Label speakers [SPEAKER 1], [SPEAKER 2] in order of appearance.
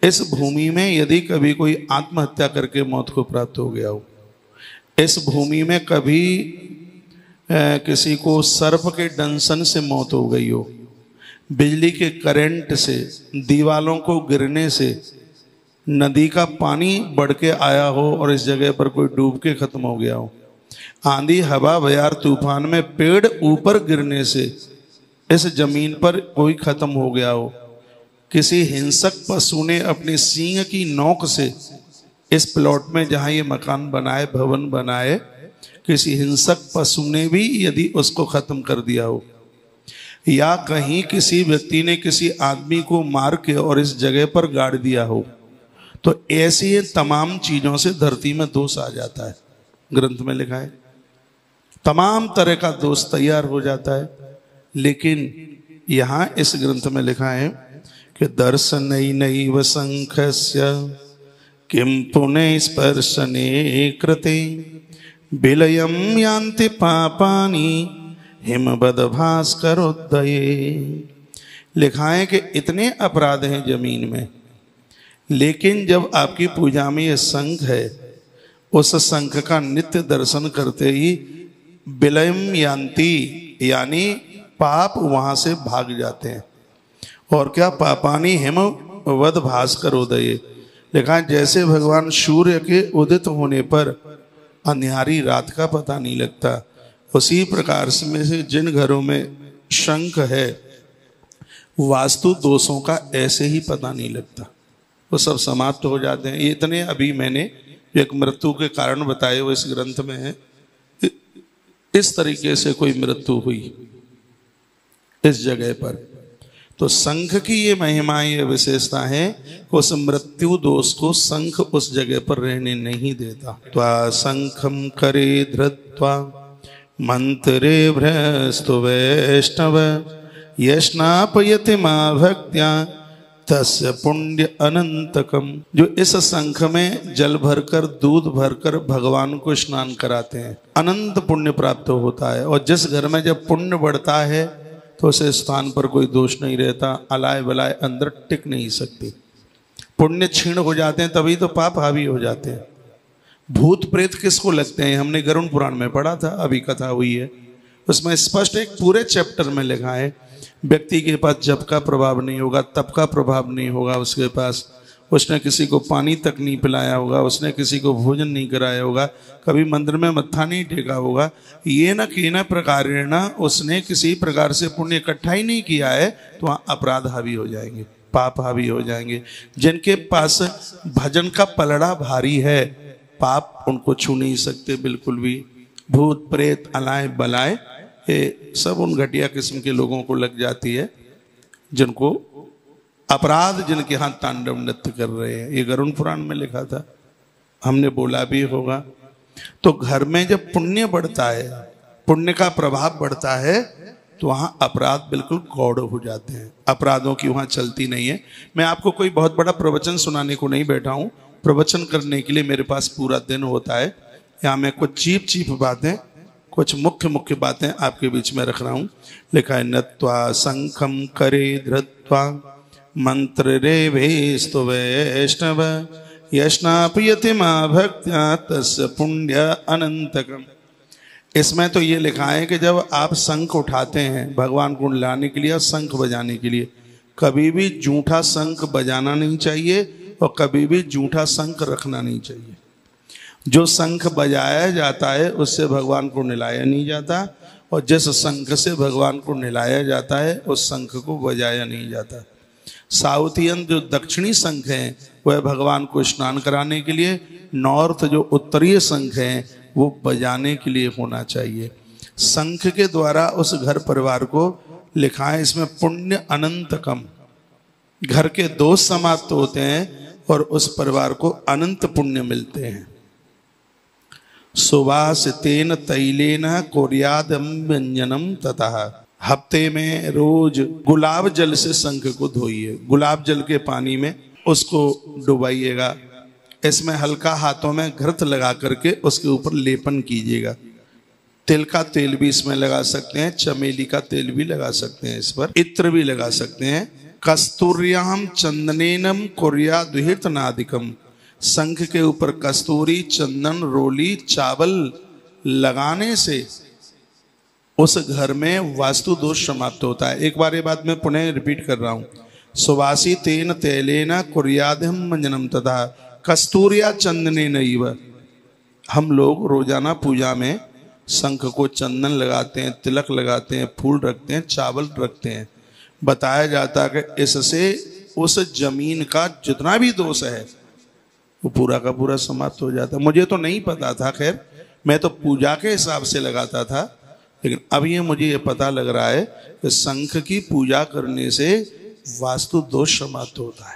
[SPEAKER 1] इस भूमि में यदि कभी कोई आत्महत्या करके मौत को प्राप्त हो गया हो, इस भूमि में कभी किसी को सर्प के डंसन से मौत हो गई हो, बिजली के करंट से, दीवालों को गिरने से, नदी का पानी बढ़ के आया हो और इस जगह पर कोई डूब के खत्म हो गया हो, आंधी हवा बयार तूफान में पेड़ ऊपर गिरने से इस जमीन पर कोई खत्म हो गया हो, किसी हिंसक पशु ने अपनी सींग की नोक से इस प्लॉट में जहां ये मकान बनाए, भवन बनाए, किसी हिंसक पशु ने भी यदि उसको खत्म कर दिया हो, या कहीं किसी व्यक्ति ने किसी आदमी को मार के और इस जगह पर गाड़ दिया हो, तो ऐसी तमाम चीजों से धरती में दोष आ जाता है। ग्रंथ में लिखा है तमाम तरह का दोष तैयार हो जाता है। लेकिन यहां इस ग्रंथ में लिखा है कि दर्शनैनैव शंखस्य किं पुनः स्पर्शने कृते विलयं यान्ति पापानि हिमवद भास्करोदये। लिखा है कि इतने अपराध हैं जमीन में, लेकिन जब आपकी पूजा में ये शंख है, उस शंख का नित्य दर्शन करते ही विलयम यान्ति, यानी पाप वहां से भाग जाते हैं। और क्या, पापानी हिमवद भास्करोदये। लिखा है जैसे भगवान सूर्य के उदित होने पर अंधियारी रात का पता नहीं लगता, उसी प्रकार से में से जिन घरों में शंख है, वास्तु दोषों का ऐसे ही पता नहीं लगता, वो सब समाप्त हो जाते हैं। ये इतने अभी मैंने एक मृत्यु के कारण बताए हुए इस ग्रंथ में है। इस तरीके से कोई मृत्यु हुई इस जगह पर, तो शंख की ये महिमा, ये विशेषता है कि उस मृत्यु दोष को शंख उस जगह पर रहने नहीं देता। त्वा शंखम करे धृत्वा मंत्रे भ्रस्तु वैष्णव यष्णापयति मां भक्त्या तस्य पुण्य अनंतकम। जो इस शंख में जल भरकर, दूध भरकर भगवान को स्नान कराते हैं, अनंत पुण्य प्राप्त होता है। और जिस घर में जब पुण्य बढ़ता है तो उस स्थान पर कोई दोष नहीं रहता, अलाय बलाय अंदर टिक नहीं सकती। पुण्य क्षीण हो जाते हैं तभी तो पाप हावी हो जाते हैं। भूत प्रेत किसको लगते हैं, हमने गरुड़ पुराण में पढ़ा था, अभी कथा हुई है, उसमें स्पष्ट एक पूरे चैप्टर में लिखा है व्यक्ति के पास जप का प्रभाव नहीं होगा, तप का प्रभाव नहीं होगा उसके पास, उसने किसी को पानी तक नहीं पिलाया होगा, उसने किसी को भोजन नहीं कराया होगा, कभी मंदिर में मत्था नहीं टेका होगा, ये न केन प्रकारेण उसने किसी प्रकार से पुण्य इकट्ठा ही नहीं किया है, तो वहाँ अपराध हावी हो जाएंगे, पाप हावी हो जाएंगे। जिनके पास भजन का पलड़ा भारी है, पाप उनको छू नहीं सकते बिल्कुल भी। भूत प्रेत अलाय बलाय ये सब उन घटिया किस्म के लोगों को लग जाती है जिनको अपराध, जिनके हाथ तांडव नृत्य कर रहे हैं। ये गरुड़ पुराण में लिखा था, हमने बोला भी होगा। तो घर में जब पुण्य बढ़ता है, पुण्य का प्रभाव बढ़ता है, तो वहां अपराध बिल्कुल गौड़ हो जाते हैं, अपराधों की वहां चलती नहीं है। मैं आपको कोई बहुत बड़ा प्रवचन सुनाने को नहीं बैठा हूं, प्रवचन करने के लिए मेरे पास पूरा दिन होता है। यहाँ मैं कुछ चीप बातें, कुछ मुख्य बातें आपके बीच में रख रहा हूं। लिखा है नत्वा शंखम करे धृत्वा मंत्र रे भेस्तु वैष्णव यष्णापयति मां भक्त्या तस्य पुण्य अनंतकम। इसमें तो ये लिखा है कि जब आप शंख उठाते हैं भगवान को लाने के लिए, शंख बजाने के लिए, कभी भी जूठा शंख बजाना नहीं चाहिए और कभी भी जूठा शंख रखना नहीं चाहिए। जो शंख बजाया जाता है उससे भगवान को निलाया नहीं जाता, और जिस शंख से भगवान को निलाया जाता है उस शंख को बजाया नहीं जाता। साउथियन जो दक्षिणी शंख हैं वह भगवान को स्नान कराने के लिए, नॉर्थ जो उत्तरीय शंख हैं वो बजाने के लिए होना चाहिए। शंख के द्वारा उस घर परिवार को, लिखा है इसमें पुण्य अनंतकम, घर के दोष समाप्त होते हैं और उस परिवार को अनंत पुण्य मिलते हैं। सुवासितेन तैलेन कोर्यादम व्यंजनम ततः। हफ्ते में रोज गुलाब जल से शंख को धोइए, गुलाब जल के पानी में उसको डुबाइएगा, इसमें हल्का हाथों में घृत लगा करके उसके ऊपर लेपन कीजिएगा। तिल का तेल भी इसमें लगा सकते हैं, चमेली का तेल भी लगा सकते हैं, इस पर इत्र भी लगा सकते हैं, कस्तूर्याम चंदनेनम कुर्या दुहिर्तनादिकम। शंख के ऊपर कस्तूरी, चंदन, रोली, चावल लगाने से उस घर में वास्तु दोष समाप्त होता है। एक बार ये बात मैं पुनः रिपीट कर रहा हूं। सुवासी तेन तैलेन कुर्यादहम मंजनम तथा कस्तूरिया चंदने नैव। हम लोग रोजाना पूजा में शंख को चंदन लगाते हैं, तिलक लगाते हैं, फूल रखते हैं, चावल रखते हैं। बताया जाता है कि इससे उस जमीन का जितना भी दोष है वो पूरा का पूरा समाप्त हो जाता है। मुझे तो नहीं पता था, खैर मैं तो पूजा के हिसाब से लगाता था, लेकिन अब ये मुझे ये पता लग रहा है कि शंख की पूजा करने से वास्तु दोष समाप्त होता है।